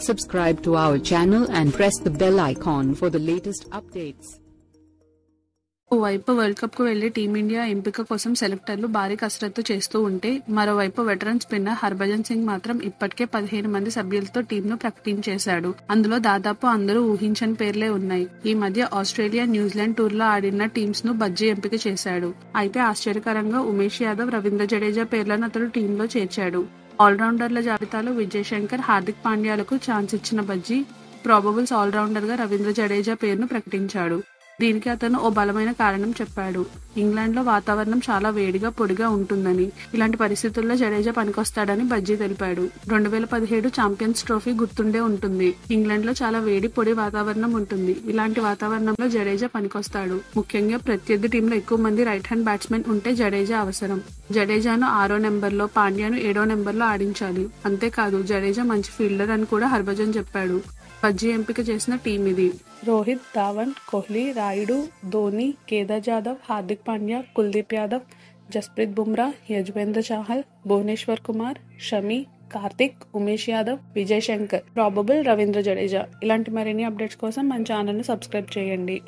Subscribe to our channel and press the bell icon for the latest updates. ఓవైపు world cup కు వెళ్లి team India ఎంపిక కోసం సెలెక్టర్లు భారీ కసరత్తు చేస్తూ ఉంటే, మరోవైపు వెటరన్ స్పిన్నర్ హర్భజన్ సింగ్ మాత్రం ఇప్పటికే 15 మంది సభ్యులతో టీంను ప్రకటించేశాడు. అందులో దాదాపు అందరూ ఊహించని పేర్లే ఉన్నాయి. ఈ మధ్య ఆస్ట్రేలియా, న్యూజిలాండ్ టూర్లో ఆడిన టీమ్స్ ను బజ్జీ ఎంపిక చేశాడు. అయితే ఆశ్చర్యకరంగా ఉమేష్ యాదవ్, రవీంద్ర జడేజా పేర్లను అతడు టీంలో చేర్చాడు. ఆల్రౌండర్ల జాబితాలో విజయ్ శంకర్, హార్దిక్ పాండ్యాలకు ఛాన్స్ ఇచ్చిన బజ్జీ ప్రాబబుల్స్ ఆల్రౌండర్ గా రవీంద్ర జడేజా పేరును ప్రకటించాడు. దీనికి అతను ఓ బలమైన కారణం చెప్పాడు. ఇంగ్లాండ్లో వాతావరణం చాలా వేడిగా, పొడిగా ఉంటుందని, ఇలాంటి పరిస్థితుల్లో జడేజా పనికొస్తాడని బజ్జీ తెలిపాడు. 2017 ఛాంపియన్స్ ట్రోఫీ గుర్తుండే ఉంటుంది. ఇంగ్లాండ్లో చాలా వేడి, పొడి వాతావరణం ఉంటుంది. ఇలాంటి వాతావరణంలో జడేజా పనికొస్తాడు. ముఖ్యంగా ప్రత్యర్థి టీంలో ఎక్కువ మంది రైట్ హ్యాండ్ బ్యాట్స్మెన్ ఉంటే జడేజా అవసరం. జడేజాను 6వ నెంబర్లో, పాండ్యాను 7వ నెంబర్లో ఆడించాలి. అంతేకాదు, జడేజా మంచి ఫీల్డర్ అని కూడా హర్భజన్ చెప్పాడు. బజ్జీ ఎంపిక చేసిన టీం ఇది: రోహిత్, ధావన్, కోహ్లీ, రాయుడు, ధోని, కేదార్ జాదవ్, హార్దిక్ పాండ్యా, కుల్దీప్ యాదవ్, జస్ప్రీత్ బుమ్రా, యజువేంద్ర చాహల్, భువనేశ్వర్ కుమార్, షమి, కార్తిక్, ఉమేష్ యాదవ్, విజయ్ శంకర్, ప్రాబబుల్ రవీంద్ర జడేజా. ఇలాంటి మరిన్ని అప్డేట్స్ కోసం మన ఛానల్ ను సబ్స్క్రైబ్ చేయండి.